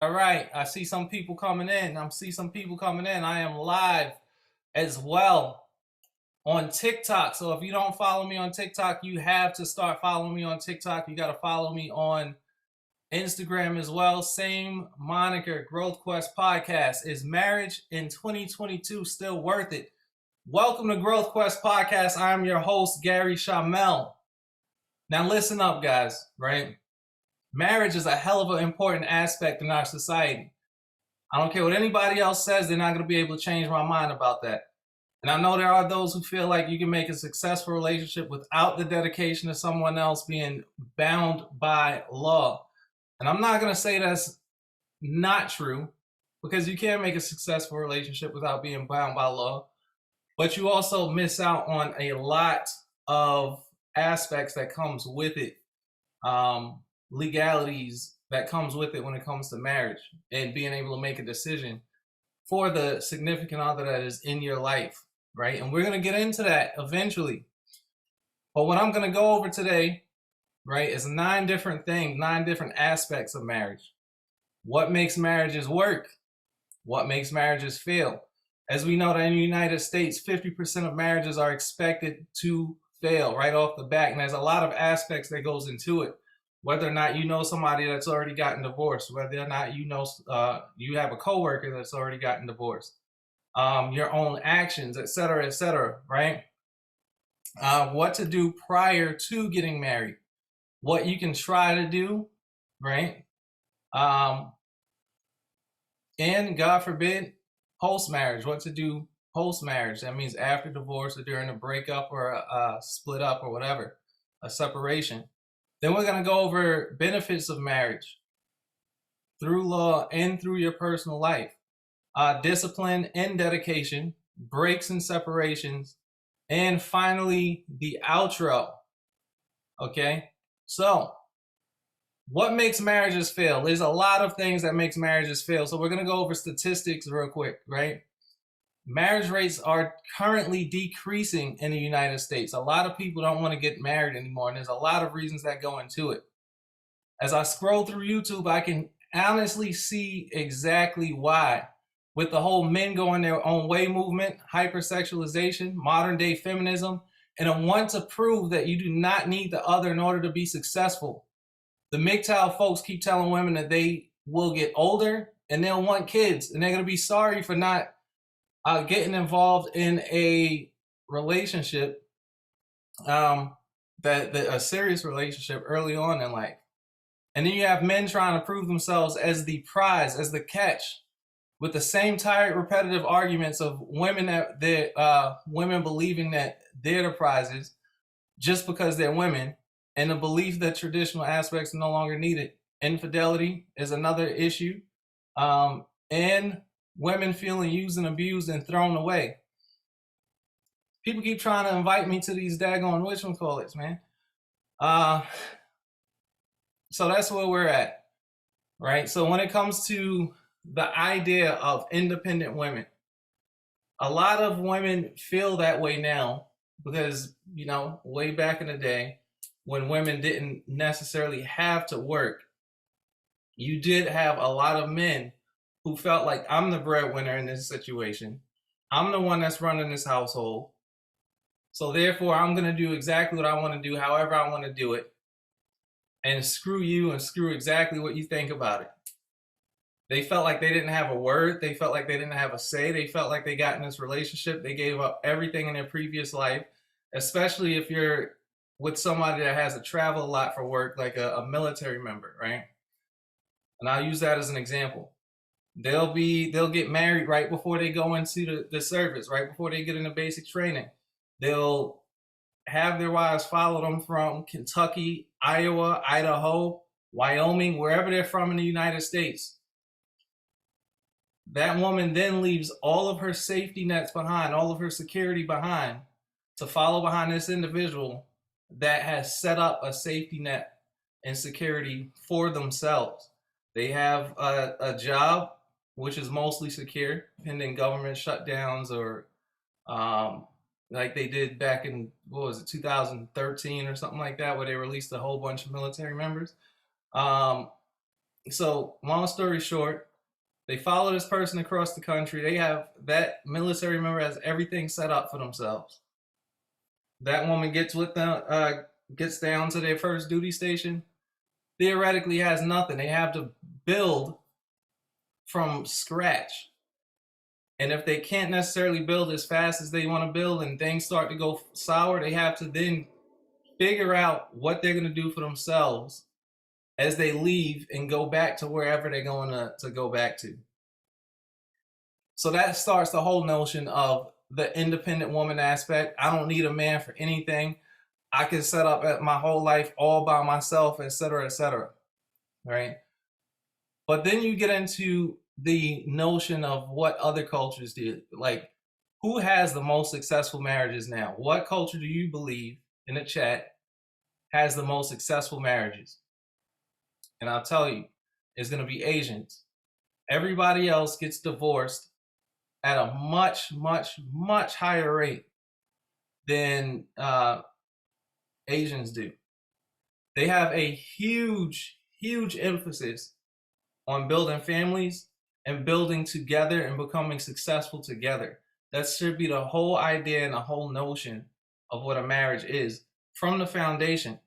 All right, I see some people coming in. I am live as well on TikTok. So if you don't follow me on TikTok, you have to start following me on TikTok. You got to follow me on Instagram as well. Same moniker, Growth Quest Podcast. Is marriage in 2022 still worth it? Welcome to Growth Quest Podcast. I'm your host, Gary Shamel. Now listen up, guys, right? Marriage is a hell of an important aspect in our society. I don't care what anybody else says, they're not going to be able to change my mind about that. And I know there are those who feel like you can make a successful relationship without the dedication of someone else being bound by law. And I'm not going to say that's not true, because you can make a successful relationship without being bound by law. But you also miss out on a lot of aspects that comes with it. Legalities that comes with it when it comes to marriage and being able to make a decision for the significant other that is in your life, right? And we're going to get into that eventually. But what I'm going to go over today, right, is 9 different things, 9 different aspects of marriage. What makes marriages work? What makes marriages fail? As we know that in the United States, 50% of marriages are expected to fail right off the bat. And there's a lot of aspects that goes into it. Whether or not you know somebody that's already gotten divorced, whether or not you know you have a coworker that's already gotten divorced, your own actions, et cetera, right? What to do prior to getting married, what you can try to do, right? And God forbid, post-marriage, what to do post-marriage. That means after divorce or during a breakup or a split up or whatever, a separation. Then we're going to go over benefits of marriage through law and through your personal life. Discipline and dedication, breaks and separations, and finally the outro. Okay, so what makes marriages fail? There's a lot of things that makes marriages fail. So we're going to go over statistics real quick, right? Marriage rates are currently decreasing in the United States. A lot of people don't want to get married anymore, and there's a lot of reasons that go into it. As I scroll through YouTube, I can honestly see exactly why. With the whole men going their own way movement, hypersexualization, modern day feminism, and a want to prove that you do not need the other in order to be successful. The MGTOW folks keep telling women that they will get older and they'll want kids, and they're going to be sorry for not getting involved in a relationship, a serious relationship early on in life. And then you have men trying to prove themselves as the prize, as the catch, with the same tired, repetitive arguments of women women believing that they're the prizes just because they're women, and the belief that traditional aspects are no longer needed. Infidelity is another issue, and women feeling used and abused and thrown away. People keep trying to invite me to these daggone whatchamacallits, man. So that's where we're at, right? So when it comes to the idea of independent women, a lot of women feel that way now because, you know, way back in the day when women didn't necessarily have to work, you did have a lot of men who felt like, I'm the breadwinner in this situation. I'm the one that's running this household. So therefore, I'm going to do exactly what I want to do, however I want to do it. And screw you and screw exactly what you think about it. They felt like they didn't have a word. They felt like they didn't have a say. They felt like they got in this relationship. They gave up everything in their previous life, especially if you're with somebody that has to travel a lot for work, like a military member, right? And I'll use that as an example. They'll get married right before they go into the service, right before they get into basic training. They'll have their wives follow them from Kentucky, Iowa, Idaho, Wyoming, wherever they're from in the United States. That woman then leaves all of her safety nets behind, all of her security behind, to follow behind this individual that has set up a safety net and security for themselves. They have a job which is mostly secure, pending government shutdowns or like they did back in, 2013 or something like that, where they released a whole bunch of military members. So long story short, they follow this person across the country. They have that military member has everything set up for themselves. That woman gets with them, gets down to their first duty station. Theoretically, has nothing. They have to build from scratch. And if they can't necessarily build as fast as they want to build, and things start to go sour, they have to then figure out what they're going to do for themselves as they leave and go back to wherever they're going to go back to. So that starts the whole notion of the independent woman aspect. I don't need a man for anything. I can set up my whole life all by myself, etc., etc. Right? But then you get into the notion of what other cultures did. Like, who has the most successful marriages now? What culture do you believe, in the chat, has the most successful marriages? And I'll tell you, it's going to be Asians. Everybody else gets divorced at a much, much, much higher rate than Asians do. They have a huge, huge emphasis on building families and building together and becoming successful together. That should be the whole idea and the whole notion of what a marriage is from the foundation.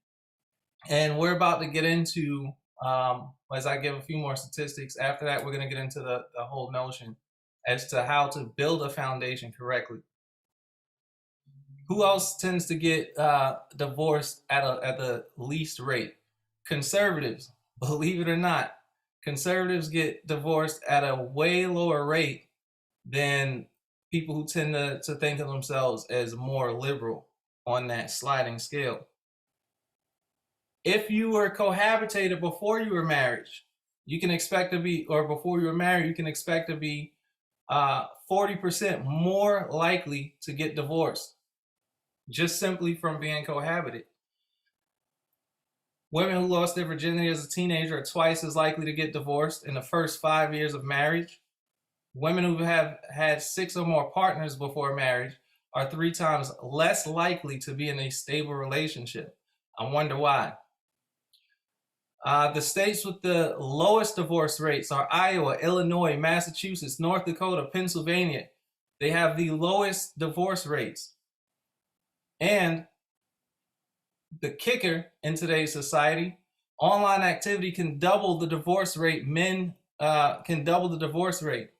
And we're about to get into, as I give a few more statistics, after that, we're going to get into the whole notion as to how to build a foundation correctly. Who else tends to get divorced at the least rate? Conservatives. Believe it or not, conservatives get divorced at a way lower rate than people who tend to think of themselves as more liberal on that sliding scale. If you were cohabitated before you were married, you can expect to be, or before you were married, you can expect to be 40% more likely to get divorced, just simply from being cohabited. Women who lost their virginity as a teenager are twice as likely to get divorced in the first 5 years of marriage. Women who have had 6 or more partners before marriage are 3 times less likely to be in a stable relationship. I wonder why. The states with the lowest divorce rates are Iowa, Illinois, Massachusetts, North Dakota, Pennsylvania. They have the lowest divorce rates. And the kicker in today's society, online activity can double the divorce rate. Men can double the divorce rate.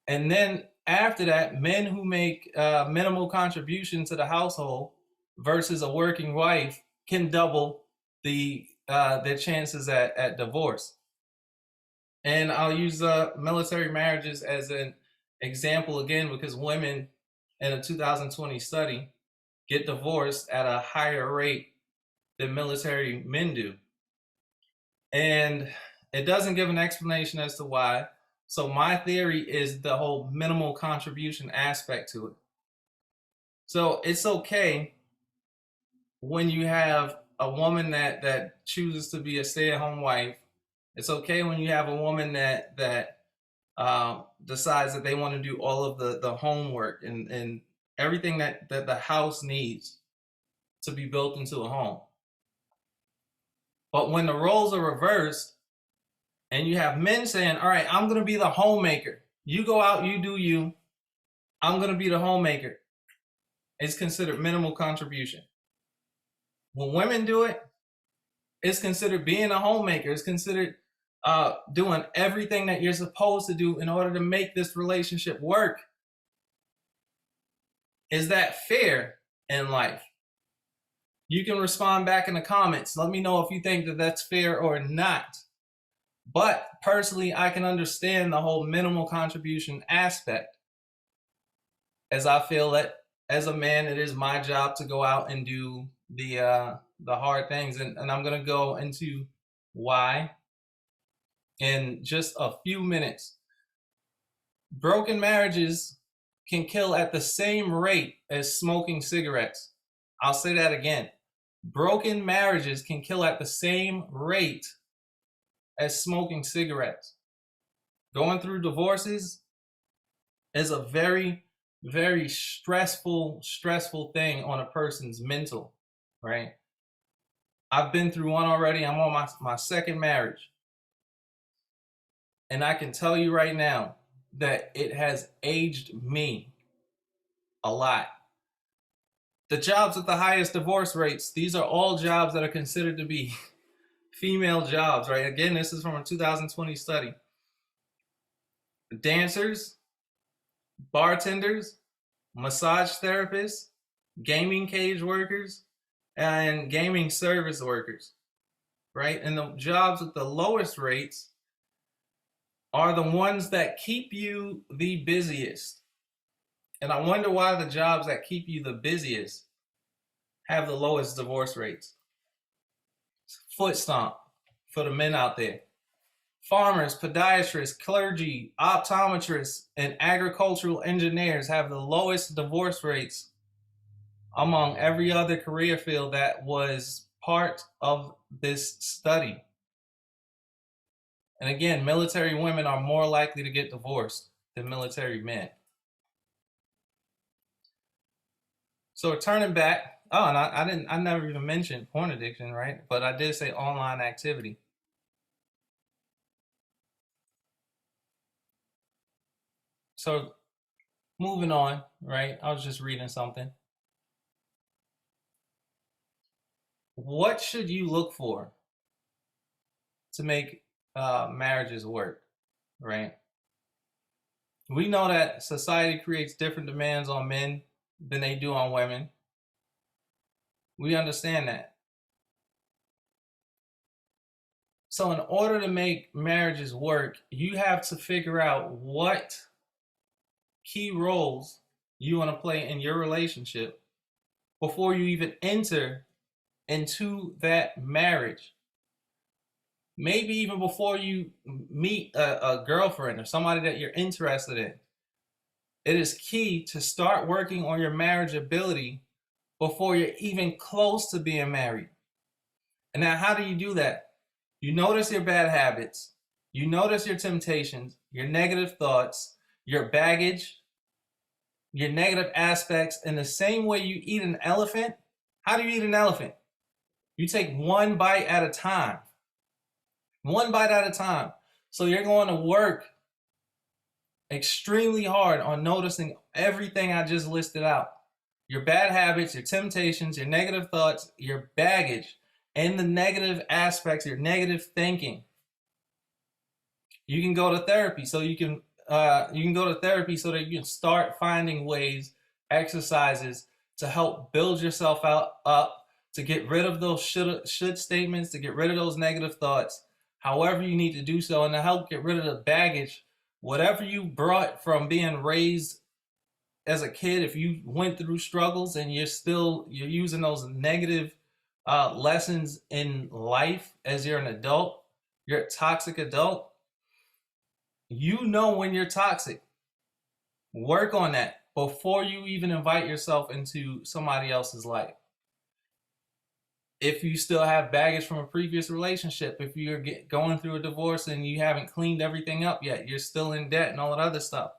And then after that, men who make minimal contribution to the household versus a working wife can double their chances at divorce. And I'll use military marriages as an example again, because women in a 2020 study get divorced at a higher rate than military men do. And it doesn't give an explanation as to why. So my theory is the whole minimal contribution aspect to it. So it's okay when you have a woman that chooses to be a stay-at-home wife. It's okay when you have a woman that decides that they want to do all of the homework and everything that the house needs to be built into a home. But when the roles are reversed and you have men saying, all right, I'm going to be the homemaker. You go out, you do you. I'm going to be the homemaker. It's considered minimal contribution. When women do it, it's considered being a homemaker. It's considered doing everything that you're supposed to do in order to make this relationship work. Is that fair in life? You can respond back in the comments. Let me know if you think that that's fair or not. But personally, I can understand the whole minimal contribution aspect, as I feel that as a man, it is my job to go out and do the hard things. And I'm going to go into why in just a few minutes. Broken marriages can kill at the same rate as smoking cigarettes. I'll say that again. Broken marriages can kill at the same rate as smoking cigarettes. Going through divorces is a very, very stressful thing on a person's mental, right? I've been through one already. I'm on my second marriage. And I can tell you right now that it has aged me a lot. The jobs with the highest divorce rates, these are all jobs that are considered to be female jobs, right? Again, this is from a 2020 study. Dancers, bartenders, massage therapists, gaming cage workers, and gaming service workers, right? And the jobs with the lowest rates are the ones that keep you the busiest. And I wonder why the jobs that keep you the busiest have the lowest divorce rates. Foot stomp for the men out there. Farmers, podiatrists, clergy, optometrists, and agricultural engineers have the lowest divorce rates among every other career field that was part of this study. And again, military women are more likely to get divorced than military men. So turning back, and I never even mentioned porn addiction, right? But I did say online activity. So moving on, right? I was just reading something. What should you look for to make marriages work, right? We know that society creates different demands on men than they do on women. We understand that. So in order to make marriages work, you have to figure out what key roles you want to play in your relationship before you even enter into that marriage. Maybe even before you meet a girlfriend or somebody that you're interested in. It is key to start working on your marriageability before you're even close to being married. And now, how do you do that? You notice your bad habits, you notice your temptations, your negative thoughts, your baggage, your negative aspects. In the same way you eat an elephant, how do you eat an elephant? You take one bite at a time. One bite at a time. So you're going to work extremely hard on noticing everything I just listed out. Your bad habits, your temptations, your negative thoughts, your baggage, and the negative aspects, your negative thinking. You can go to therapy so you can go to therapy so that you can start finding ways, exercises to help build yourself up, to get rid of those should statements, to get rid of those negative thoughts, however you need to do so, and to help get rid of the baggage, whatever you brought from being raised as a kid. If you went through struggles and you're using those negative lessons in life as you're an adult, you're a toxic adult, you know when you're toxic. Work on that before you even invite yourself into somebody else's life. If you still have baggage from a previous relationship, if you're going through a divorce and you haven't cleaned everything up yet, you're still in debt and all that other stuff,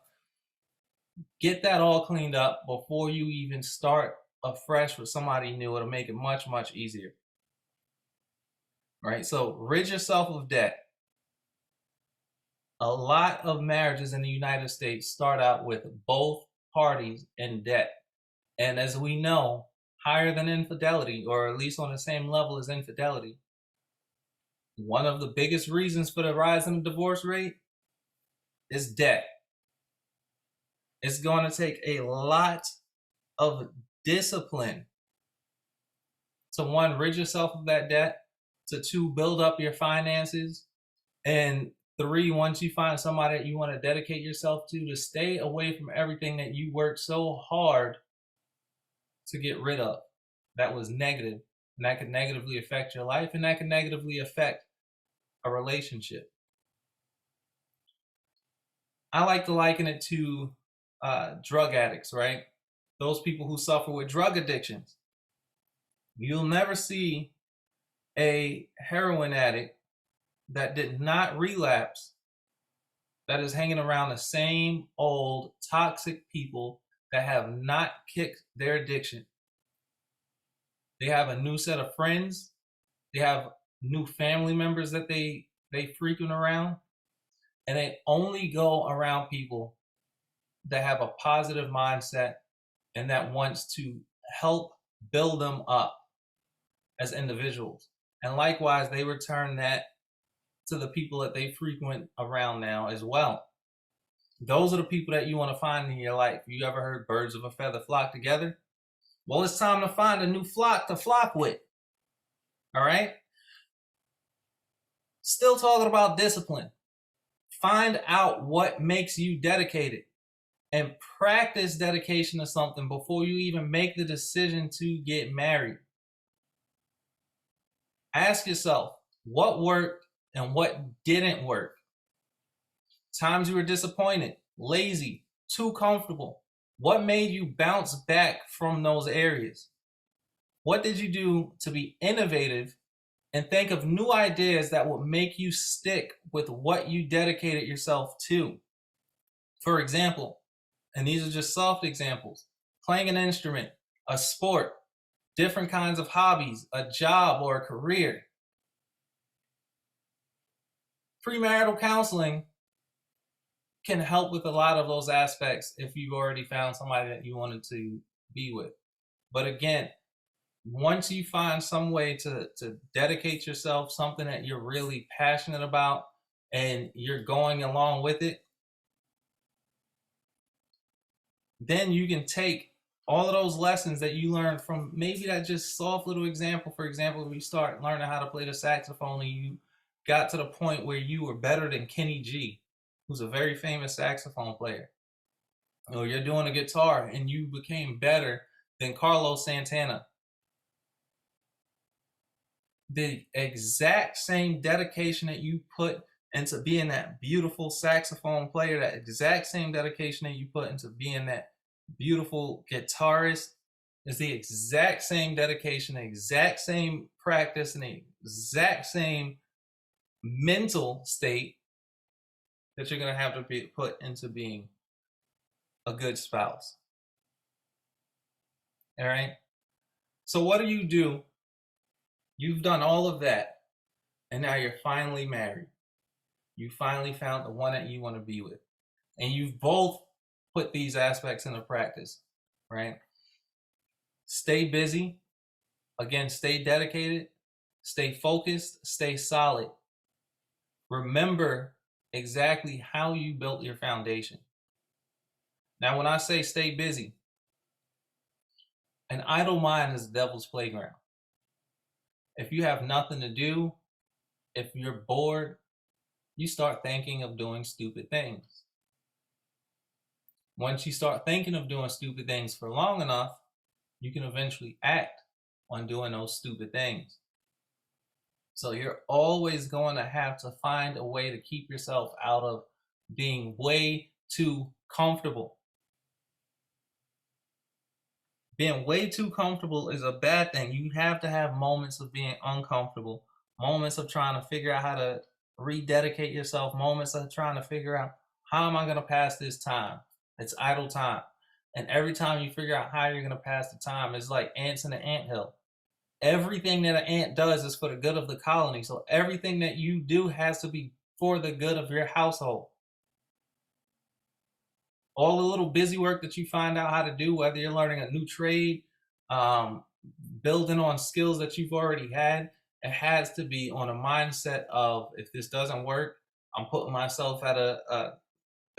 get that all cleaned up before you even start afresh with somebody new. It'll make it much, much easier. Right? So rid yourself of debt. A lot of marriages in the United States start out with both parties in debt. And as we know, higher than infidelity, or at least on the same level as infidelity, one of the biggest reasons for the rise in the divorce rate is debt. It's going to take a lot of discipline to, one, rid yourself of that debt, to two, build up your finances, and three, once you find somebody that you want to dedicate yourself to stay away from everything that you worked so hard to get rid of that was negative, and that could negatively affect your life, and that could negatively affect a relationship. I like to liken it to drug addicts, right? Those people who suffer with drug addictions. You'll never see a heroin addict that did not relapse that is hanging around the same old toxic people that have not kicked their addiction. They have a new set of friends. They have new family members that they frequent around. And they only go around people that have a positive mindset and that wants to help build them up as individuals. And likewise, they return that to the people that they frequent around now as well. Those are the people that you want to find in your life. You ever heard birds of a feather flock together? Well, it's time to find a new flock to flock with. All right? Still talking about discipline. Find out what makes you dedicated and practice dedication to something before you even make the decision to get married. Ask yourself what worked and what didn't work. Times you were disappointed, lazy, too comfortable. What made you bounce back from those areas? What did you do to be innovative and think of new ideas that would make you stick with what you dedicated yourself to? For example, and these are just soft examples, playing an instrument, a sport, different kinds of hobbies, a job or a career. Premarital counseling can help with a lot of those aspects if you've already found somebody that you wanted to be with. But again, once you find some way to dedicate yourself, something that you're really passionate about, and you're going along with it, then you can take all of those lessons that you learned from maybe that just soft little example. For example, if you start learning how to play the saxophone and you got to the point where you were better than Kenny G, who's a very famous saxophone player, or you're doing a guitar and you became better than Carlos Santana. The exact same dedication that you put into being that beautiful saxophone player, that exact same dedication that you put into being that beautiful guitarist, is the exact same dedication, the exact same practice, and the exact same mental state that you're going to have to be put into being a good spouse. All right? So what do? You've done all of that, and now you're finally married. You finally found the one that you want to be with. And you've both put these aspects into practice, right? Stay busy. Again, stay dedicated. Stay focused. Stay solid. Remember exactly how you built your foundation. Now, when I say stay busy, an idle mind is the devil's playground. If you have nothing to do, if you're bored, you start thinking of doing stupid things. Once you start thinking of doing stupid things for long enough, you can eventually act on doing those stupid things. So you're always going to have to find a way to keep yourself out of being way too comfortable. Being way too comfortable is a bad thing. You have to have moments of being uncomfortable, moments of trying to figure out how to rededicate yourself, moments of trying to figure out, how am I going to pass this time? It's idle time. And every time you figure out how you're going to pass the time, it's like ants in an anthill. Everything that an ant does is for the good of the colony. So everything that you do has to be for the good of your household. All the little busy work that you find out how to do, whether you're learning a new trade, building on skills that you've already had, it has to be on a mindset of, if this doesn't work, I'm putting myself at a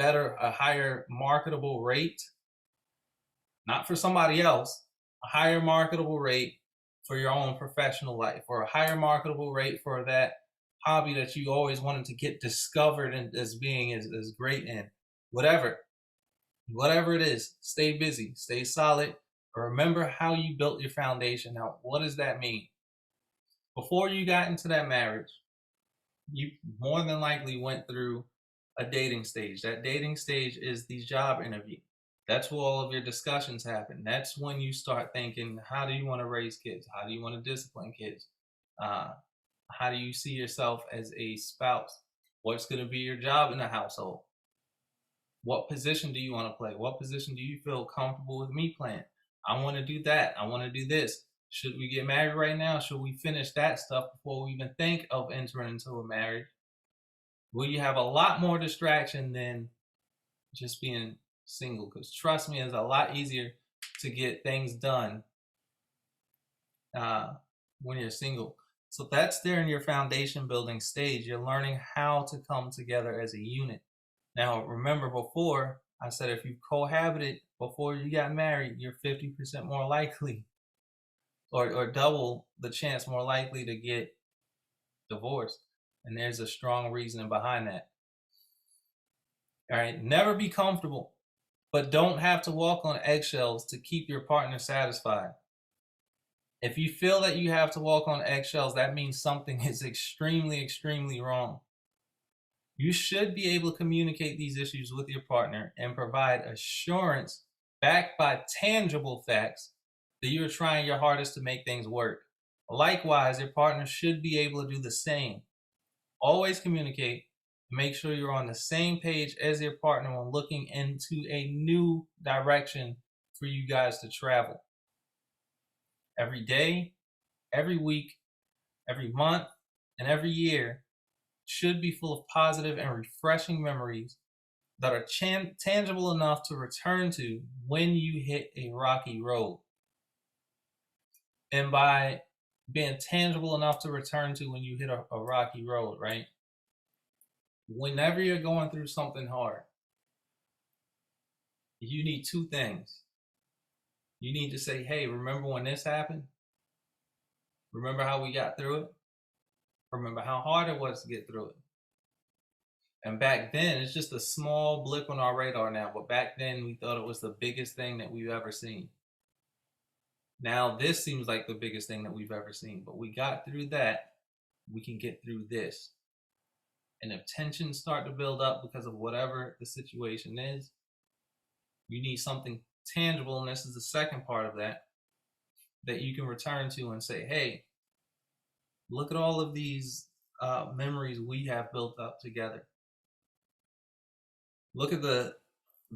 higher marketable rate, not for somebody else, a higher marketable rate for your own professional life, or a higher marketable rate for that hobby that you always wanted to get discovered as being as great in. Whatever it is, stay busy, stay solid. Remember how you built your foundation. Now, what does that mean? Before you got into that marriage, you more than likely went through a dating stage. That dating stage is the job interview. That's where all of your discussions happen. That's when you start thinking, how do you want to raise kids? How do you want to discipline kids? How do you see yourself as a spouse? What's going to be your job in the household? What position do you want to play? What position do you feel comfortable with me playing? I want to do that. I want to do this. Should we get married right now? Should we finish that stuff before we even think of entering into a marriage? Will you have a lot more distraction than just being single? Because trust me, it's a lot easier to get things done when you're single. So that's there in your foundation building stage. You're learning how to come together as a unit. Now, remember before, I said if you cohabited before you got married, you're 50% more likely, or double the chance more likely to get divorced. And there's a strong reasoning behind that. All right, never be comfortable, but don't have to walk on eggshells to keep your partner satisfied. If you feel that you have to walk on eggshells, that means something is extremely, extremely wrong. You should be able to communicate these issues with your partner and provide assurance backed by tangible facts that you're trying your hardest to make things work. Likewise, your partner should be able to do the same. Always communicate. Make sure you're on the same page as your partner when looking into a new direction for you guys to travel. Every day, every week, every month, and every year should be full of positive and refreshing memories that are tangible enough to return to when you hit a rocky road. And by being tangible enough to return to when you hit a rocky road, right? Whenever you're going through something hard, you need two things. You need to say, hey, remember when this happened? Remember how we got through it? Remember how hard it was to get through it? And back then, it's just a small blip on our radar now, but back then we thought it was the biggest thing that we've ever seen. Now this seems like the biggest thing that we've ever seen, but we got through that, we can get through this. And if tensions start to build up because of whatever the situation is, you need something tangible, and this is the second part of that you can return to and say, hey, look at all of these memories we have built up together. Look at the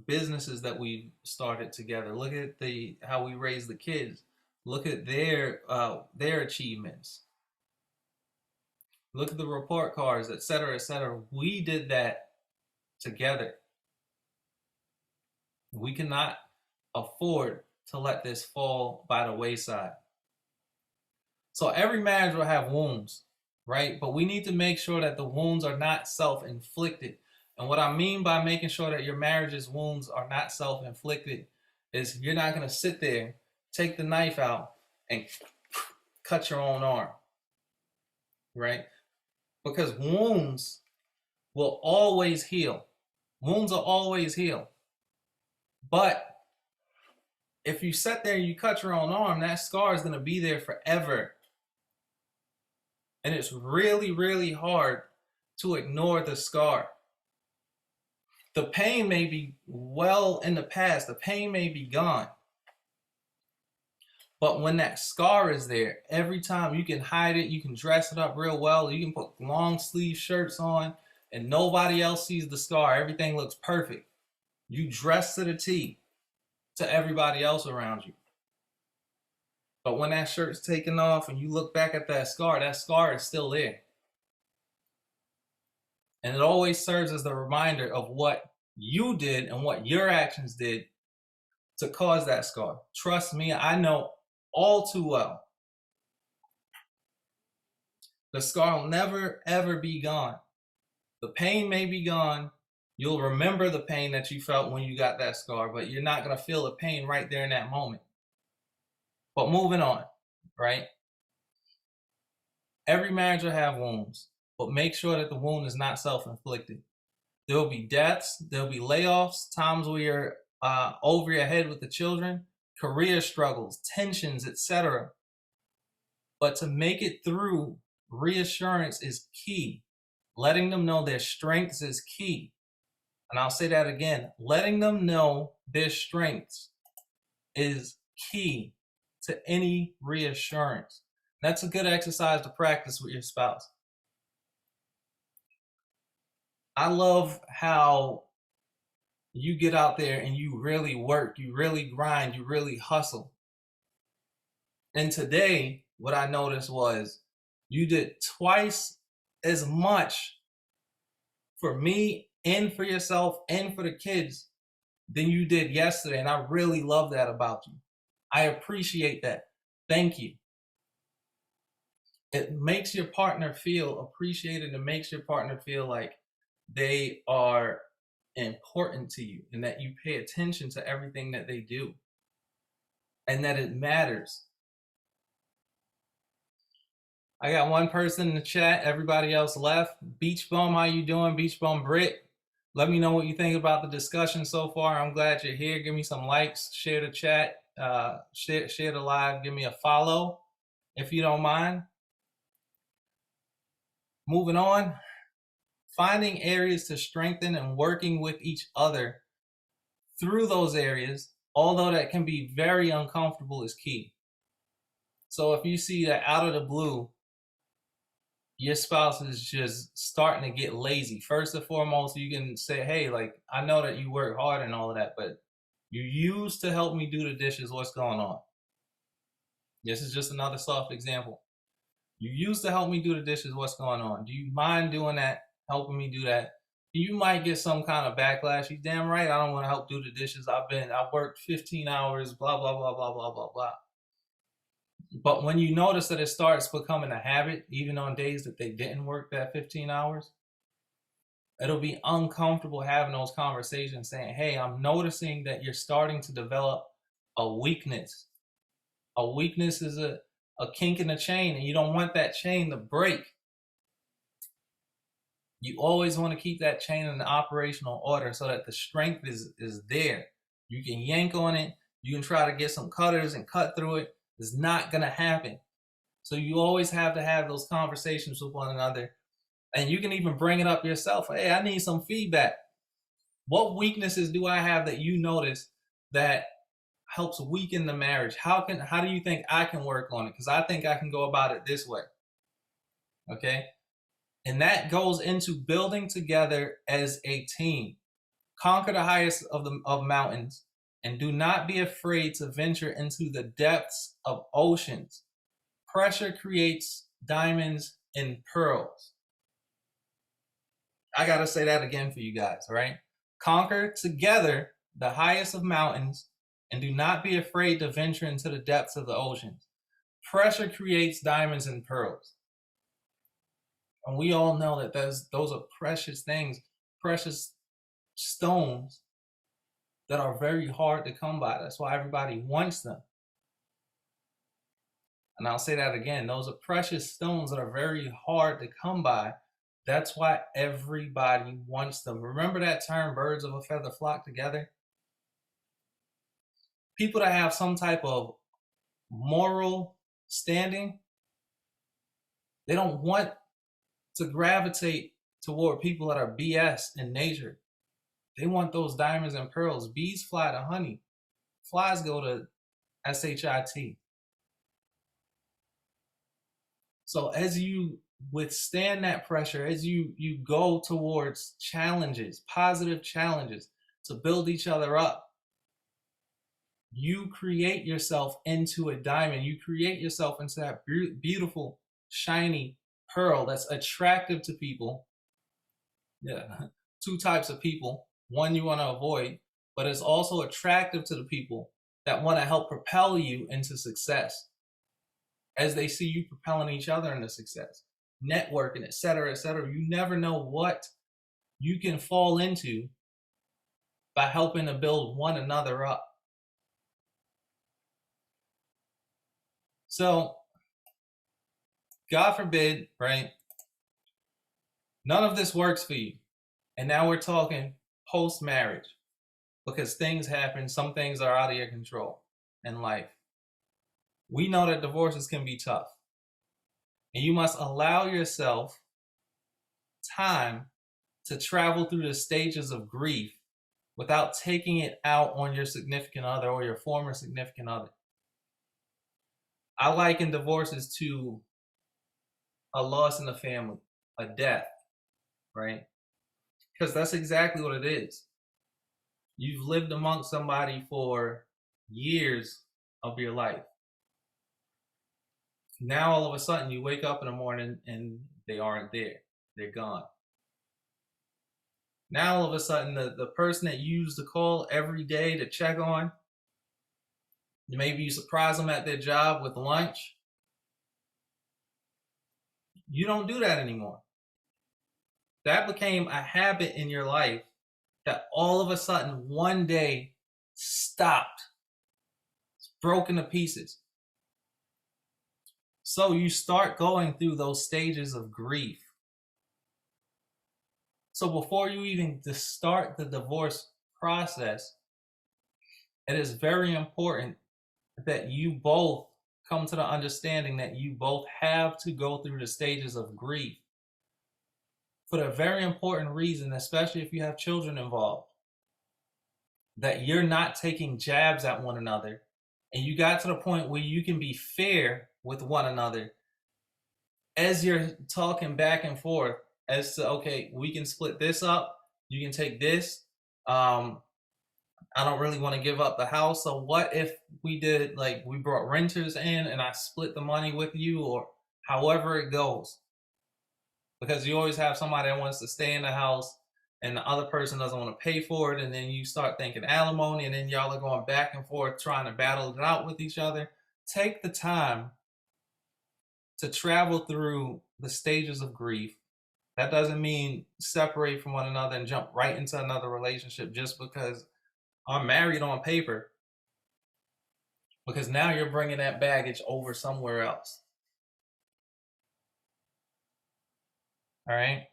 businesses that we've started together. Look at how we raise the kids. Look at their achievements. Look at the report cards, etc., etc. We did that together. We cannot afford to let this fall by the wayside. So every marriage will have wounds, right? But we need to make sure that the wounds are not self-inflicted. And what I mean by making sure that your marriage's wounds are not self-inflicted is you're not going to sit there, take the knife out, and cut your own arm, right? Because wounds will always heal. Wounds will always heal. But if you sit there and you cut your own arm, that scar is going to be there forever. And it's really, really hard to ignore the scar. The pain may be well in the past. The pain may be gone. But when that scar is there, every time you can hide it, you can dress it up real well. You can put long sleeve shirts on and nobody else sees the scar. Everything looks perfect. You dress to the T to everybody else around you. But when that shirt's taken off and you look back at that scar is still there. And it always serves as the reminder of what you did and what your actions did to cause that scar. Trust me, I know all too well. The scar will never, ever be gone. The pain may be gone. You'll remember the pain that you felt when you got that scar, but you're not going to feel the pain right there in that moment. But moving on, right? Every marriage will have wounds, but make sure that the wound is not self-inflicted. There will be deaths, there will be layoffs, times where you're over your head with the children, career struggles, tensions, etc. But to make it through, reassurance is key. Letting them know their strengths is key. And I'll say that again. Letting them know their strengths is key to any reassurance. That's a good exercise to practice with your spouse. I love how you get out there and you really work, you really grind, you really hustle. And today, what I noticed was you did twice as much for me and for yourself and for the kids than you did yesterday. And I really love that about you. I appreciate that. Thank you. It makes your partner feel appreciated. It makes your partner feel like they are important to you and that you pay attention to everything that they do and that it matters. I got one person in the chat. Everybody else left. Beach Bum, how you doing? Beach Bum Brit. Let me know what you think about the discussion so far. I'm glad you're here. Give me some likes. Share the chat. Share the live. Give me a follow if you don't mind. Moving on. Finding areas to strengthen and working with each other through those areas, although that can be very uncomfortable, is key. So if you see that out of the blue, your spouse is just starting to get lazy, first and foremost, you can say, hey, like, I know that you work hard and all of that, but you used to help me do the dishes. What's going on? This is just another soft example. You used to help me do the dishes. What's going on? Do you mind doing that, helping me do that? You might get some kind of backlash. You damn right I don't want to help do the dishes. I've worked 15 hours, blah, blah, blah, blah, blah, blah, blah. But when you notice that it starts becoming a habit, even on days that they didn't work that 15 hours, it'll be uncomfortable having those conversations saying, hey, I'm noticing that you're starting to develop a weakness. A weakness is a kink in the chain, and you don't want that chain to break. You always want to keep that chain in operational order so that the strength is there. You can yank on it. You can try to get some cutters and cut through it. It's not going to happen. So you always have to have those conversations with one another. And you can even bring it up yourself. Hey, I need some feedback. What weaknesses do I have that you notice that helps weaken the marriage? How do you think I can work on it? Because I think I can go about it this way. Okay? And that goes into building together as a team. Conquer the highest of mountains, and do not be afraid to venture into the depths of oceans. Pressure creates diamonds and pearls. I gotta say that again for you guys, right? Conquer together the highest of mountains, and do not be afraid to venture into the depths of the oceans. Pressure creates diamonds and pearls. And we all know that those are precious things, precious stones that are very hard to come by. That's why everybody wants them. And I'll say that again. Those are precious stones that are very hard to come by. That's why everybody wants them. Remember that term, birds of a feather flock together? People that have some type of moral standing, they don't want to gravitate toward people that are BS in nature. They want those diamonds and pearls. Bees fly to honey. Flies go to SHIT. So as you withstand that pressure, as you go towards challenges, positive challenges, to build each other up, you create yourself into a diamond. You create yourself into that beautiful, shiny pearl that's attractive to people. Yeah, two types of people. One you want to avoid, but it's also attractive to the people that want to help propel you into success as they see you propelling each other into success, networking, et cetera, et cetera. You never know what you can fall into by helping to build one another up. So, God forbid, right? None of this works for you. And now we're talking post-marriage, because things happen. Some things are out of your control in life. We know that divorces can be tough. And you must allow yourself time to travel through the stages of grief without taking it out on your significant other or your former significant other. I liken divorces to a loss in the family, a death, right? Because that's exactly what it is. You've lived amongst somebody for years of your life. Now all of a sudden you wake up in the morning and they aren't there. They're gone. Now all of a sudden, the person that you used to call every day to check on, maybe you surprise them at their job with lunch. You don't do that anymore. That became a habit in your life that all of a sudden one day stopped, broken to pieces. So you start going through those stages of grief. So before you even start the divorce process, it is very important that you both come to the understanding that you both have to go through the stages of grief for the very important reason, especially if you have children involved, that you're not taking jabs at one another, and you got to the point where you can be fair with one another as you're talking back and forth as to, okay, we can split this up, you can take this. I don't really want to give up the house, so what if we did, like, we brought renters in and I split the money with you, or however it goes, because you always have somebody that wants to stay in the house and the other person doesn't want to pay for it, and then you start thinking alimony, and then y'all are going back and forth trying to battle it out with each other. Take the time to travel through the stages of grief. That doesn't mean separate from one another and jump right into another relationship just because I'm married on paper, because now you're bringing that baggage over somewhere else. All right.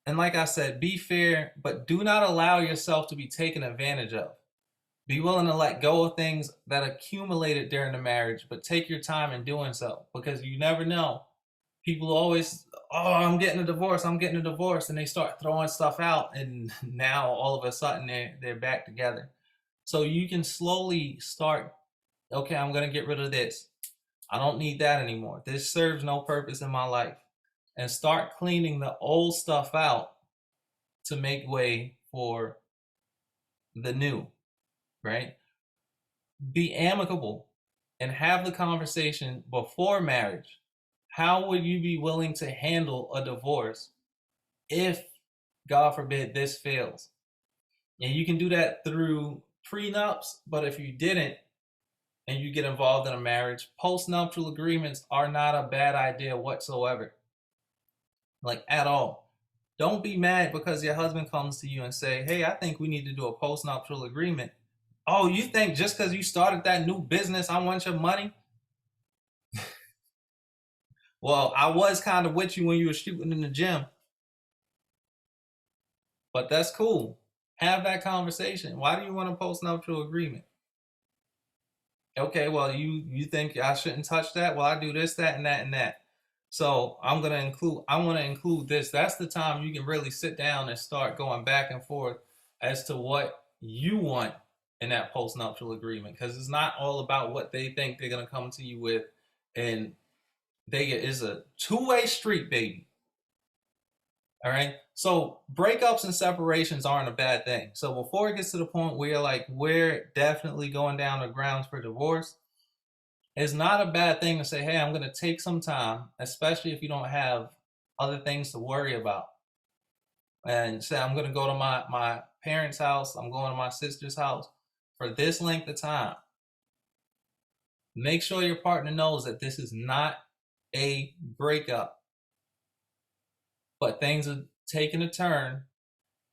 And like I said, be fair, but do not allow yourself to be taken advantage of. Be willing to let go of things that accumulated during the marriage, but take your time in doing so, because you never know. People always, oh, I'm getting a divorce, I'm getting a divorce, and they start throwing stuff out, and now all of a sudden they're back together. So you can slowly start, okay, I'm going to get rid of this. I don't need that anymore. This serves no purpose in my life. And start cleaning the old stuff out to make way for the new, right? Be amicable and have the conversation before marriage. How would you be willing to handle a divorce if, God forbid, this fails? And you can do that through prenups, but if you didn't and you get involved in a marriage, postnuptial agreements are not a bad idea whatsoever. Like, at all. Don't be mad because your husband comes to you and say, hey, I think we need to do a postnuptial agreement. Oh, you think just because you started that new business, I want your money? Well, I was kind of with you when you were shooting in the gym. But that's cool. Have that conversation. Why do you want a postnuptial agreement? Okay, well, you think I shouldn't touch that? Well, I do this, that, and that, and that. So I want to include this. That's the time you can really sit down and start going back and forth as to what you want in that postnuptial agreement. Because it's not all about what they think they're gonna come to you with, and is a two-way street, baby. All right. So breakups and separations aren't a bad thing. So before it gets to the point where you're like, we're definitely going down the grounds for divorce, it's not a bad thing to say, hey, I'm going to take some time, especially if you don't have other things to worry about. And say, I'm going to go to my parents' house, I'm going to my sister's house for this length of time. Make sure your partner knows that this is not a breakup, but things are taking a turn,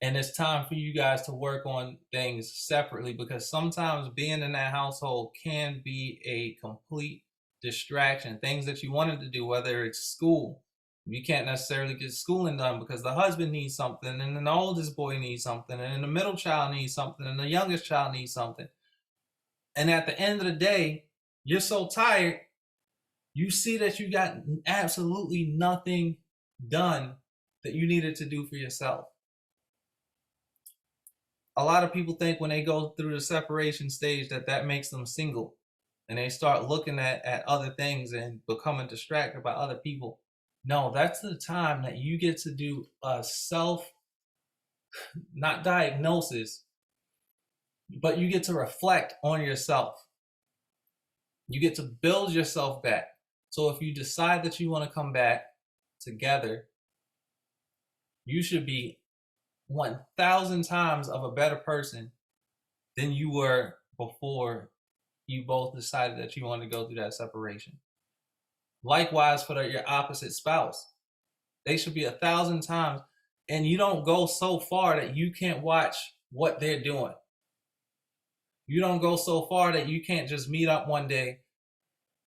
and it's time for you guys to work on things separately, because sometimes being in that household can be a complete distraction. Things that you wanted to do, whether it's school, you can't necessarily get schooling done because the husband needs something, and then the oldest boy needs something, and then the middle child needs something, and the youngest child needs something. And at the end of the day, you're so tired, you see that you got absolutely nothing done that you needed to do for yourself. A lot of people think when they go through the separation stage that makes them single, and they start looking at other things and becoming distracted by other people. No, that's the time that you get to do a self, not diagnosis, but you get to reflect on yourself. You get to build yourself back. So if you decide that you want to come back, together, you should be 1,000 times of a better person than you were before you both decided that you wanted to go through that separation. Likewise for your opposite spouse. They should be 1,000 times, and you don't go so far that you can't watch what they're doing. You don't go so far that you can't just meet up one day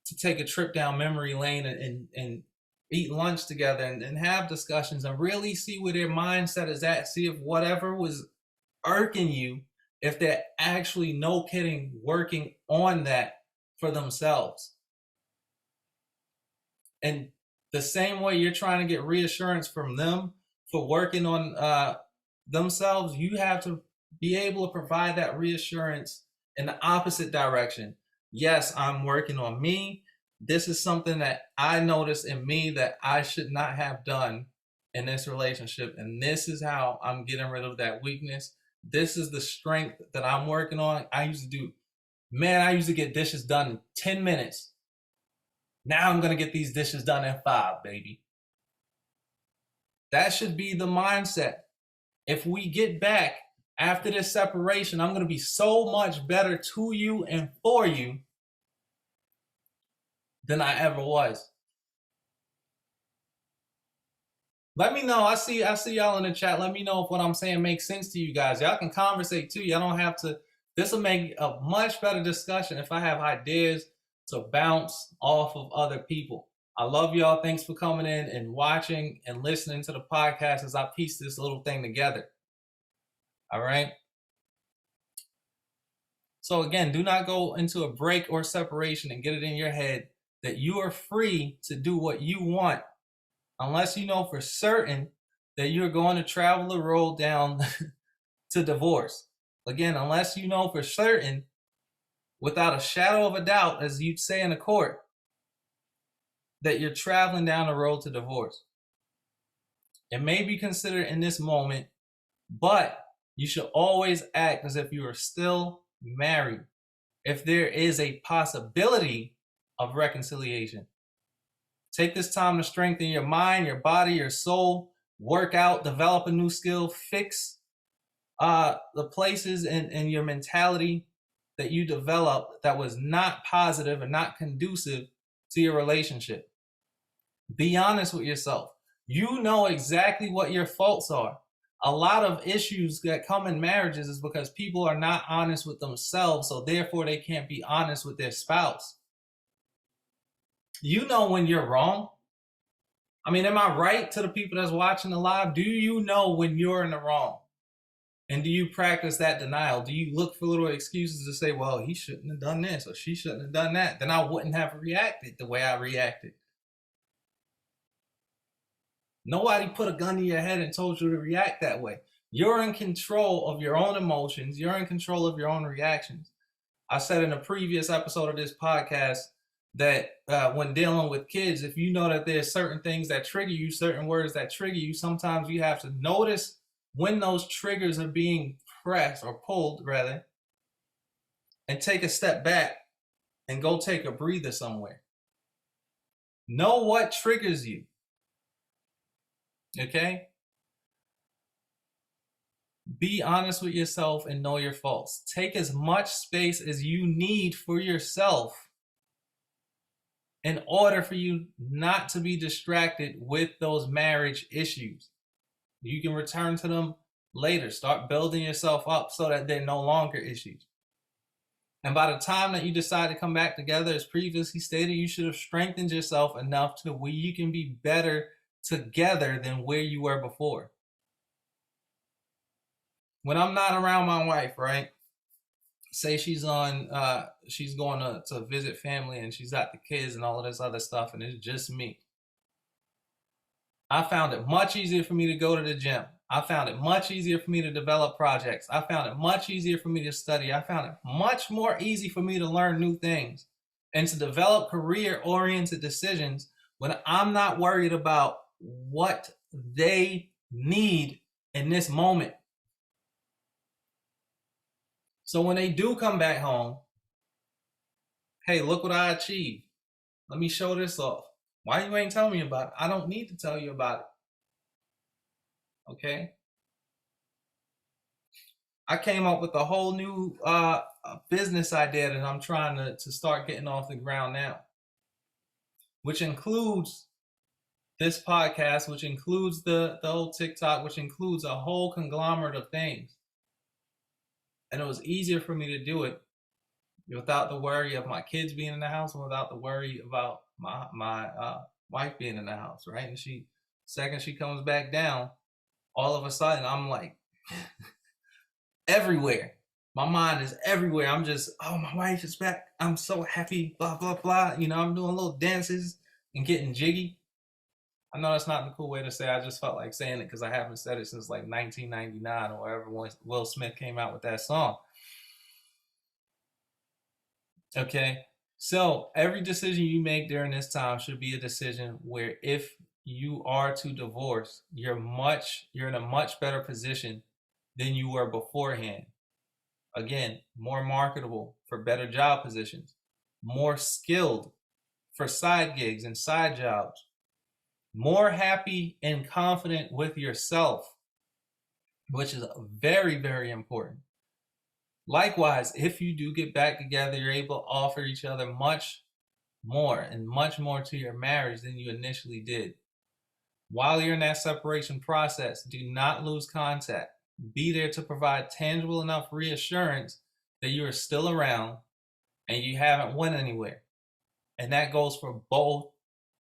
to take a trip down memory lane and eat lunch together and have discussions and really see where their mindset is at. See if whatever was irking you, if they're actually, no kidding, working on that for themselves. And the same way you're trying to get reassurance from them for working on themselves, you have to be able to provide that reassurance in the opposite direction. Yes, I'm working on me. This is something that I noticed in me that I should not have done in this relationship. And this is how I'm getting rid of that weakness. This is the strength that I'm working on. I used to get dishes done in 10 minutes. Now I'm going to get these dishes done in 5, baby. That should be the mindset. If we get back after this separation, I'm going to be so much better to you and for you than I ever was. Let me know. I see y'all in the chat. Let me know if what I'm saying makes sense to you guys. Y'all can conversate too. Y'all don't have to. This will make a much better discussion if I have ideas to bounce off of other people. I love y'all. Thanks for coming in and watching and listening to the podcast as I piece this little thing together. All right. So again, do not go into a break or separation and get it in your head that you are free to do what you want, unless you know for certain that you're going to travel the road down to divorce. Again, unless you know for certain, without a shadow of a doubt, as you'd say in a court, that you're traveling down the road to divorce. It may be considered in this moment, but you should always act as if you are still married. If there is a possibility of reconciliation, take this time to strengthen your mind, your body, your soul, work out, develop a new skill, fix the places in your mentality that you developed that was not positive and not conducive to your relationship. Be honest with yourself. You know exactly what your faults are. A lot of issues that come in marriages is because people are not honest with themselves, so therefore they can't be honest with their spouse. You know when you're wrong. I mean, am I right to the people that's watching the live? Do you know when you're in the wrong? And do you practice that denial? Do you look for little excuses to say, well, he shouldn't have done this or she shouldn't have done that? Then I wouldn't have reacted the way I reacted. Nobody put a gun to your head and told you to react that way. You're in control of your own emotions. You're in control of your own reactions. I said in a previous episode of this podcast that when dealing with kids, if you know that there's certain things that trigger you, certain words that trigger you, sometimes you have to notice when those triggers are being pressed or pulled rather, and take a step back and go take a breather somewhere. Know what triggers you. Okay? Be honest with yourself and know your faults. Take as much space as you need for yourself in order for you not to be distracted with those marriage issues. You can return to them later. Start building yourself up so that they're no longer issues. And by the time that you decide to come back together, as previously stated, you should have strengthened yourself enough to where you can be better together than where you were before. When I'm not around my wife, right? Say she's going to visit family and she's got the kids and all of this other stuff, and it's just me. I found it much easier for me to go to the gym. I found it much easier for me to develop projects. I found it much easier for me to study. I found it much more easy for me to learn new things and to develop career-oriented decisions when I'm not worried about what they need in this moment. So when they do come back home, hey, look what I achieved. Let me show this off. Why you ain't telling me about it? I don't need to tell you about it. Okay? I came up with a whole new business idea that I'm trying to start getting off the ground now, which includes this podcast, which includes the whole TikTok, which includes a whole conglomerate of things. And it was easier for me to do it without the worry of my kids being in the house and without the worry about my wife being in the house, right? And second she comes back down, all of a sudden I'm like everywhere. My mind is everywhere. I'm just, oh, my wife is back. I'm so happy, blah, blah, blah. You know, I'm doing little dances and getting jiggy. I know that's not the cool way to say it. I just felt like saying it because I haven't said it since like 1999 or wherever Will Smith came out with that song. Okay. So every decision you make during this time should be a decision where if you are to divorce, you're in a much better position than you were beforehand. Again, more marketable for better job positions, more skilled for side gigs and side jobs, more happy and confident with yourself, which is very, very important. Likewise, if you do get back together, you're able to offer each other much more to your marriage than you initially did. While you're in that separation process, do not lose contact. Be there to provide tangible enough reassurance that you are still around and you haven't went anywhere. And that goes for both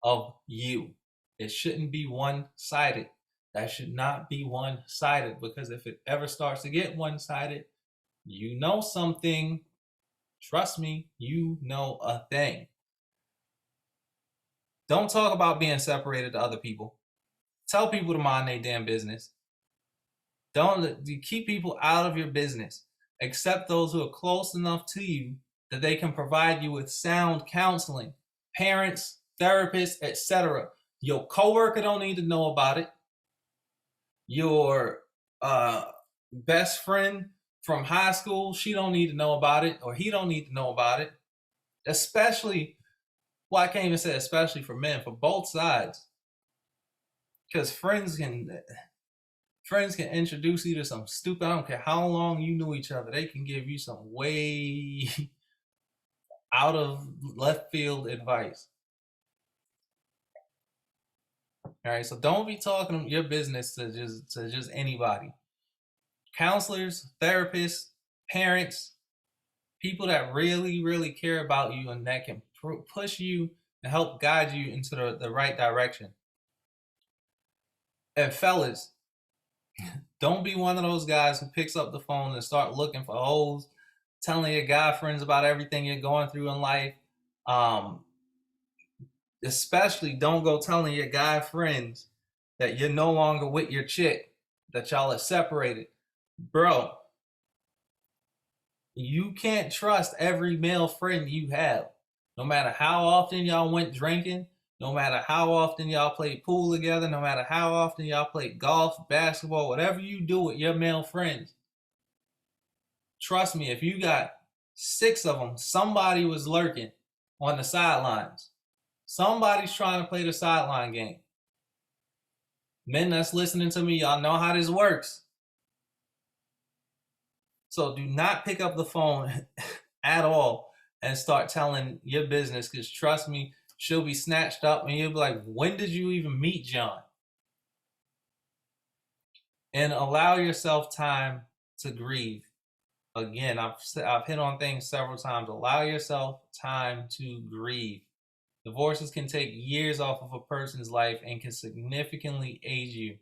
of you. It shouldn't be one-sided. That should not be one-sided, because if it ever starts to get one-sided, you know something. Trust me, you know a thing. Don't talk about being separated to other people. Tell people to mind their damn business. Don't keep people out of your business, except those who are close enough to you that they can provide you with sound counseling. Parents, therapists, etc. Your coworker don't need to know about it. Your best friend from high school, she don't need to know about it, or he don't need to know about it. Especially, well, I can't even say especially for men, for both sides, because friends can introduce you to some stupid, I don't care how long you knew each other, they can give you some way out of left field advice. All right, so don't be talking your business to just anybody. Counselors, therapists, parents, people that really, really care about you and that can push you and help guide you into the right direction. And fellas, don't be one of those guys who picks up the phone and start looking for hoes, telling your guy friends about everything you're going through in life. Especially don't go telling your guy friends that you're no longer with your chick, that y'all are separated. Bro, you can't trust every male friend you have. No matter how often y'all went drinking, no matter how often y'all played pool together, no matter how often y'all played golf, basketball, whatever you do with your male friends, trust me, if you got 6 of them, somebody was lurking on the sidelines. Somebody's trying to play the sideline game. Men that's listening to me, y'all know how this works. So do not pick up the phone at all and start telling your business, because trust me, she'll be snatched up and you'll be like, when did you even meet John? And allow yourself time to grieve. Again, I've hit on things several times. Allow yourself time to grieve. Divorces can take years off of a person's life and can significantly age you.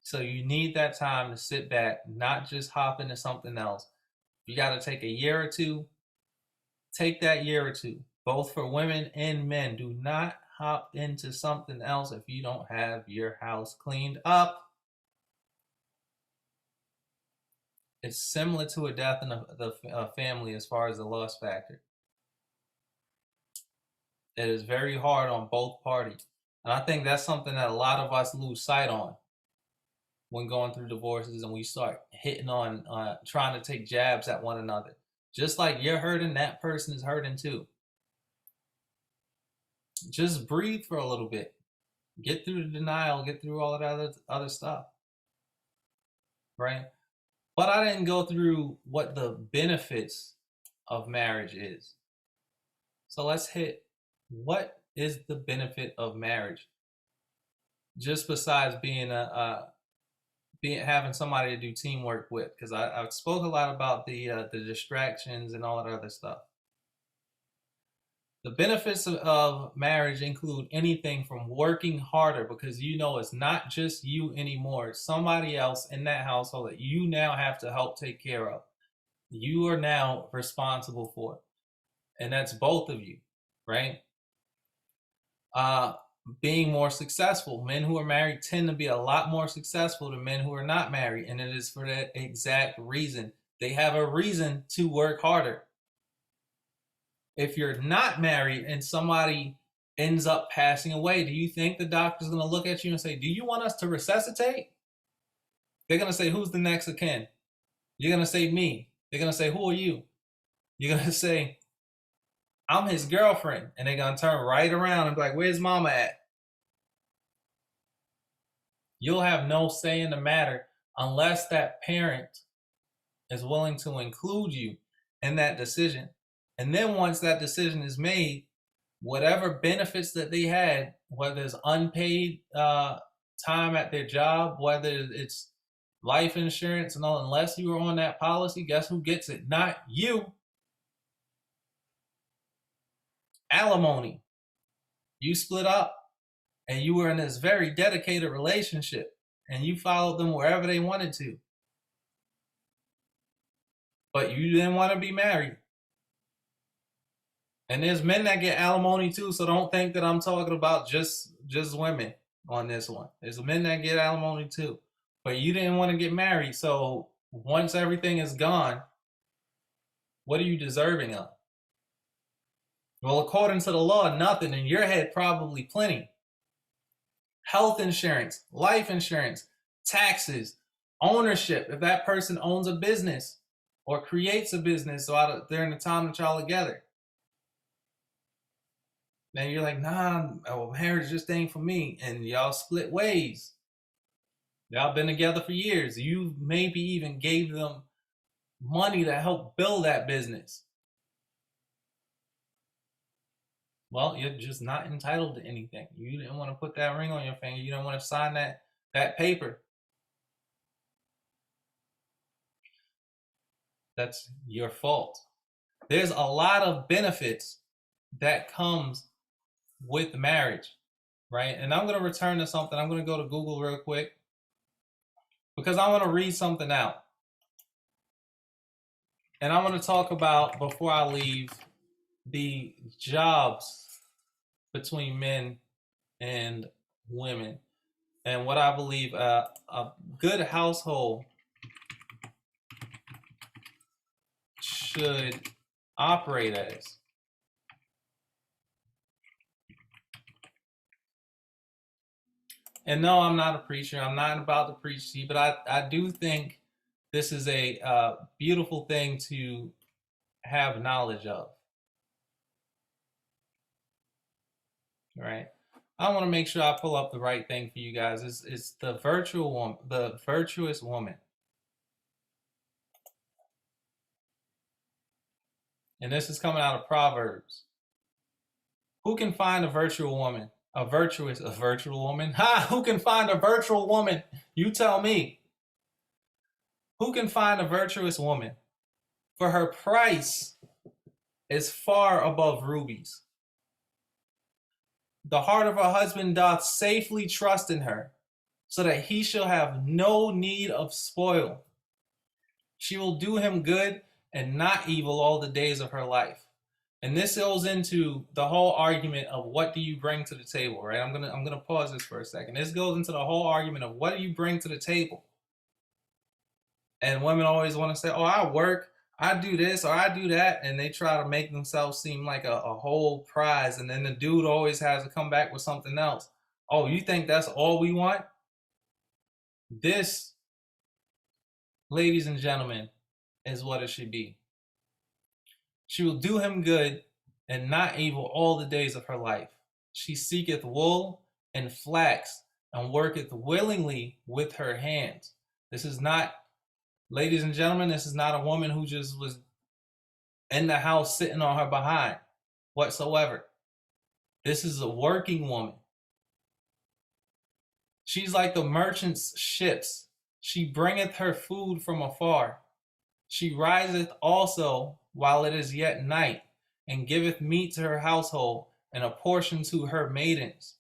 So you need that time to sit back, not just hop into something else. If you got to take a year or two, take that year or two, both for women and men. Do not hop into something else if you don't have your house cleaned up. It's similar to a death in the family as far as the loss factor. It is very hard on both parties. And I think that's something that a lot of us lose sight on when going through divorces, and we start hitting on trying to take jabs at one another. Just like you're hurting, that person is hurting too. Just breathe for a little bit. Get through the denial, get through all of that other stuff, right? But I didn't go through what the benefits of marriage is. So let's hit, what is the benefit of marriage? Just besides being having somebody to do teamwork with, because I spoke a lot about the distractions and all that other stuff. The benefits of marriage include anything from working harder, because you know it's not just you anymore, it's somebody else in that household that you now have to help take care of. You are now responsible for, and that's both of you, right? Uh, Being more successful. Men who are married tend to be a lot more successful than men who are not married, and it is for that exact reason. They have a reason to work harder. If you're not married and somebody ends up passing away, do you think the doctor's going to look at you and say, do you want us to resuscitate? They're going to say, who's the next of kin? You're going to say, me. They're going to say, who are you? You're going to say, I'm his girlfriend. And they're going to turn right around and be like, where's mama at? You'll have no say in the matter unless that parent is willing to include you in that decision. And then once that decision is made, whatever benefits that they had, whether it's unpaid time at their job, whether it's life insurance and all, unless you were on that policy, guess who gets it? Not you. Alimony. You split up and you were in this very dedicated relationship and you followed them wherever they wanted to. But you didn't want to be married. And there's men that get alimony too, so don't think that I'm talking about just women on this one. There's men that get alimony too. But you didn't want to get married, so once everything is gone, what are you deserving of? Well, according to the law, nothing. In your head, probably plenty. Health insurance, life insurance, taxes, ownership, if that person owns a business or creates a business during the time that y'all together. Now you're like, nah, marriage just ain't for me. And y'all split ways. Y'all been together for years. You maybe even gave them money to help build that business. Well, you're just not entitled to anything. You didn't want to put that ring on your finger. You don't want to sign that paper. That's your fault. There's a lot of benefits that comes with marriage, right? And I'm going to return to something. I'm going to go to Google real quick because I want to read something out. And I want to talk about, before I leave, the jobs between men and women and what I believe a good household should operate as. And no, I'm not a preacher. I'm not about to preach to you, but I do think this is a beautiful thing to have knowledge of. Right? I want to make sure I pull up the right thing for you guys. It's the Virtuous Woman. And this is coming out of Proverbs. Who can find a virtual woman? A virtual woman? Ha! Who can find a virtual woman? You tell me. Who can find a virtuous woman? For her price is far above rubies. The heart of her husband doth safely trust in her, so that he shall have no need of spoil. She will do him good and not evil all the days of her life. And this goes into the whole argument of what do you bring to the table, right? I'm gonna pause this for a second. This goes into the whole argument of what do you bring to the table. And women always want to say, oh, I work, I do this or I do that, and they try to make themselves seem like a whole prize, and then the dude always has to come back with something else. Oh, you think that's all we want? This, ladies and gentlemen, is what it should be. She will do him good and not evil all the days of her life. She seeketh wool and flax, and worketh willingly with her hands. This is not, ladies and gentlemen, this is not a woman who just was in the house sitting on her behind whatsoever. This is a working woman. She's like the merchant's ships. She bringeth her food from afar. She riseth also while it is yet night, and giveth meat to her household, and a portion to her maidens.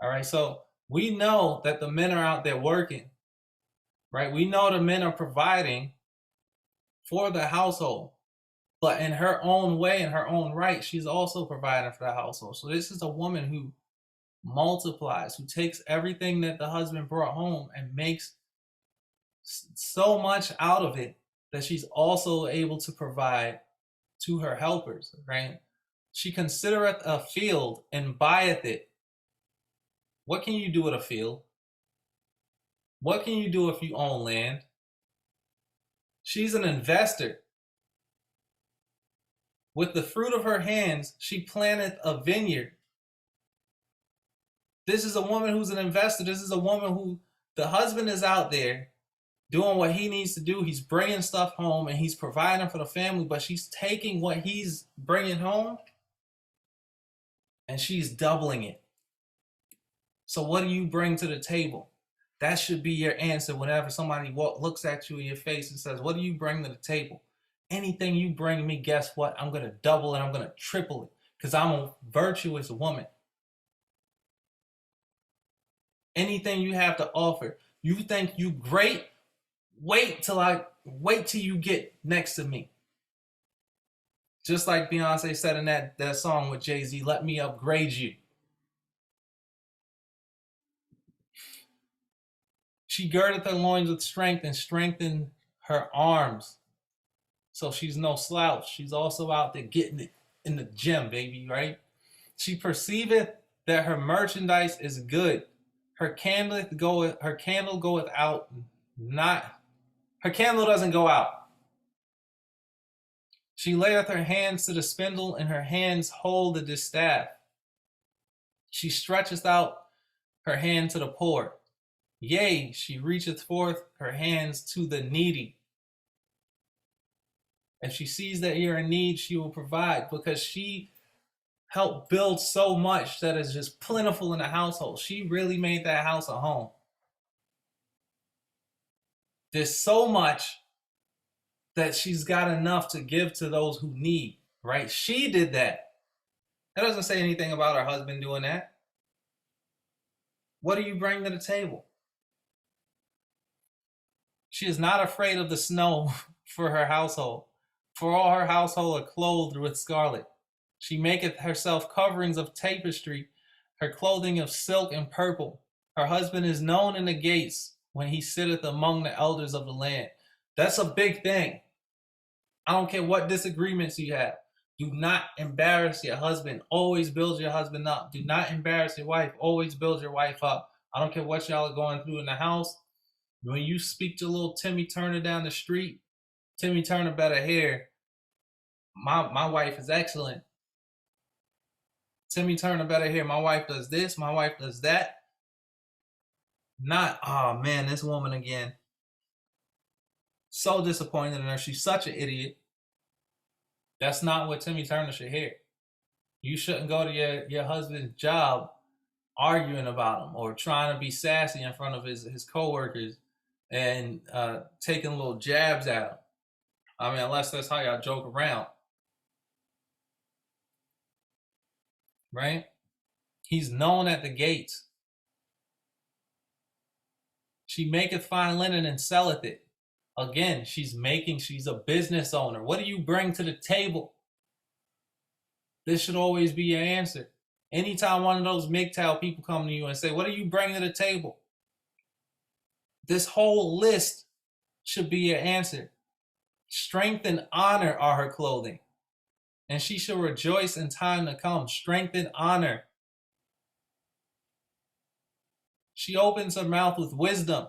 All right, so we know that the men are out there working, right? We know the men are providing for the household, but in her own way, in her own right, she's also providing for the household. So this is a woman who multiplies, who takes everything that the husband brought home and makes so much out of it that she's also able to provide to her helpers, right? She considereth a field and buyeth it. What can you do with a field? What can you do if you own land? She's an investor. With the fruit of her hands, she planteth a vineyard. This is a woman who's an investor. This is a woman who the husband is out there doing what he needs to do. He's bringing stuff home and he's providing for the family, but she's taking what he's bringing home and she's doubling it. So what do you bring to the table? That should be your answer whenever somebody looks at you in your face and says, what do you bring to the table? Anything you bring me, guess what? I'm going to double it. I'm going to triple it because I'm a virtuous woman. Anything you have to offer, you think you great? Wait till you get next to me. Just like Beyonce said in that song with Jay-Z, let me upgrade you. She girdeth her loins with strength and strengthened her arms. So she's no slouch. She's also out there getting it in the gym, baby, right? She perceiveth that her merchandise is good. Her candle goeth out, her candle doesn't go out. She layeth her hands to the spindle, and her hands hold the distaff. She stretcheth out her hand to the poor. Yea, she reacheth forth her hands to the needy. If she sees that you're in need, she will provide because she helped build so much that is just plentiful in the household. She really made that house a home. There's so much that she's got enough to give to those who need, right? She did that. That doesn't say anything about her husband doing that. What do you bring to the table? She is not afraid of the snow for her household, for all her household are clothed with scarlet. She maketh herself coverings of tapestry, her clothing of silk and purple. Her husband is known in the gates when he sitteth among the elders of the land. That's a big thing. I don't care what disagreements you have. Do not embarrass your husband. Always build your husband up. Do not embarrass your wife. Always build your wife up. I don't care what y'all are going through in the house. When you speak to little Timmy Turner down the street, Timmy Turner better hear, my wife is excellent. Timmy Turner better hear, my wife does this, my wife does that. Not, oh man, this woman again. So disappointed in her. She's such an idiot. That's not what Timmy Turner should hear. You shouldn't go to your husband's job arguing about him or trying to be sassy in front of his coworkers and taking little jabs at him. I mean, unless that's how y'all joke around. Right? He's known at the gates. She maketh fine linen and selleth it. Again, she's a business owner. What do you bring to the table? This should always be your answer. Anytime one of those MGTOW people come to you and say, what do you bring to the table? This whole list should be your answer. Strength and honor are her clothing, and she shall rejoice in time to come. Strength and honor. She opens her mouth with wisdom.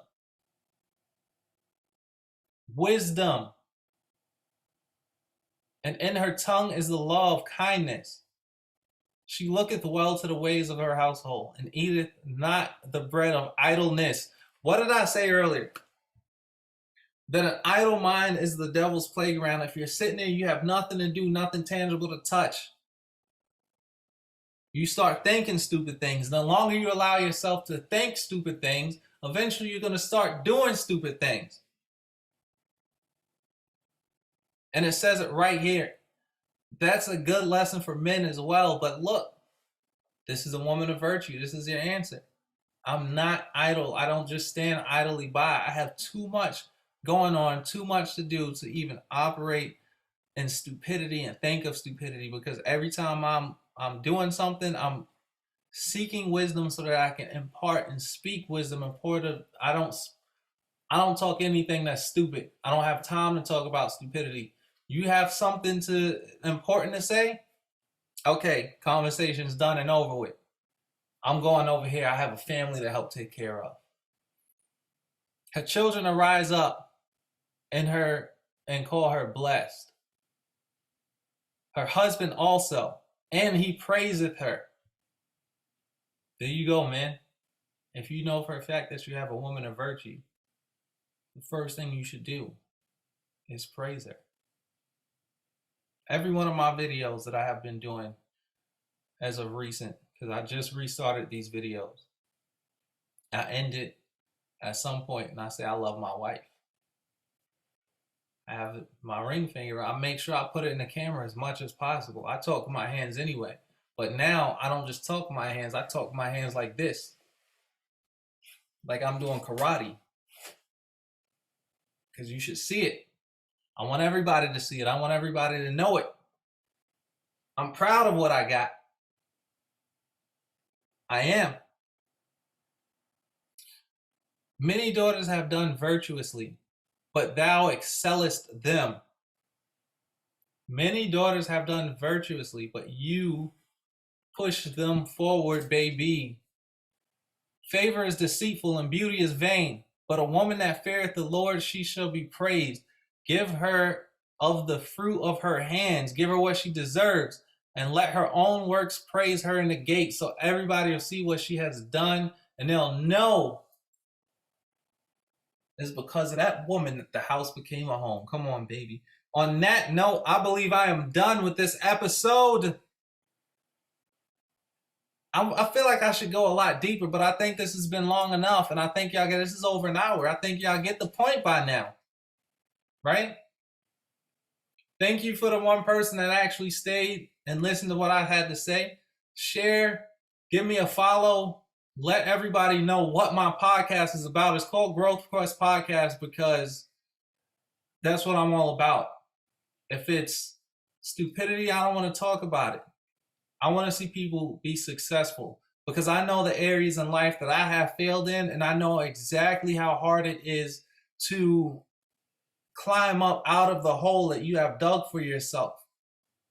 Wisdom. And in her tongue is the law of kindness. She looketh well to the ways of her household, and eateth not the bread of idleness. What did I say earlier? That an idle mind is the devil's playground. If you're sitting there, you have nothing to do, nothing tangible to touch. You start thinking stupid things. The longer you allow yourself to think stupid things, eventually you're going to start doing stupid things. And it says it right here. That's a good lesson for men as well. But look, this is a woman of virtue. This is your answer. I'm not idle. I don't just stand idly by. I have too much going on, too much to do to even operate in stupidity and think of stupidity, because every time I'm doing something, I'm seeking wisdom so that I can impart and speak wisdom and pour the I don't talk anything that's stupid. I don't have time to talk about stupidity. You have something important to say? Okay, conversation's done and over with. I'm going over here. I have a family to help take care of. Her children arise up and call her blessed. Her husband also, and he praiseth her. There you go, man. If you know for a fact that you have a woman of virtue, the first thing you should do is praise her. Every one of my videos that I have been doing as of recent, because I just restarted these videos, I end it at some point and I say, I love my wife. I have my ring finger. I make sure I put it in the camera as much as possible. I talk with my hands anyway. But now I don't just talk with my hands. I talk with my hands like this. Like I'm doing karate. Because you should see it. I want everybody to see it. I want everybody to know it. I'm proud of what I got. I am. Many daughters have done virtuously, but thou excellest them. Many daughters have done virtuously, but you push them forward, baby. Favor is deceitful and beauty is vain, but a woman that feareth the Lord, she shall be praised. Give her of the fruit of her hands. Give her what she deserves, and let her own works praise her in the gate, so everybody will see what she has done, and they'll know it's because of that woman that the house became a home. Come on, baby. On that note, I believe I am done with this episode. I feel like I should go a lot deeper, but I think this has been long enough, and I think y'all get this is over an hour. I think y'all get the point by now, right? Thank you for the one person that actually stayed and listened to what I had to say. Share, give me a follow, let everybody know what my podcast is about. It's called Growth Quest Podcast because that's what I'm all about. If it's stupidity, I don't want to talk about it. I want to see people be successful because I know the areas in life that I have failed in, and I know exactly how hard it is to climb up out of the hole that you have dug for yourself.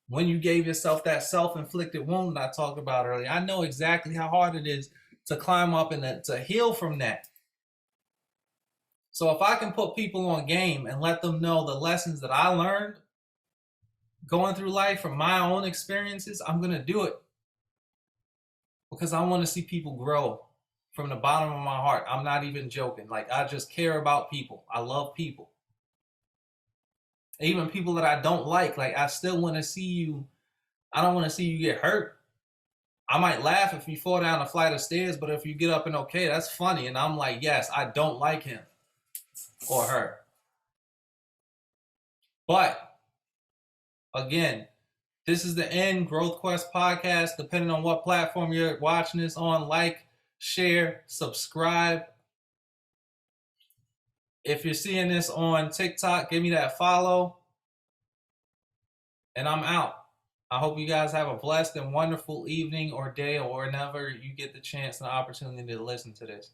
When you gave yourself that self-inflicted wound that I talked about earlier, I know exactly how hard it is to climb up and to heal from that. So if I can put people on game and let them know the lessons that I learned going through life from my own experiences, I'm going to do it because I want to see people grow from the bottom of my heart. I'm not even joking. Like, I just care about people. I love people. Even people that I don't like I still want to see you. I don't want to see you get hurt. I might laugh if you fall down a flight of stairs, but if you get up and okay, that's funny. And I'm like, yes, I don't like him or her. But again, this is the end. Growth Quest Podcast. Depending on what platform you're watching this on, like, share, subscribe. If you're seeing this on TikTok, give me that follow. And I'm out. I hope you guys have a blessed and wonderful evening or day or whenever you get the chance and the opportunity to listen to this.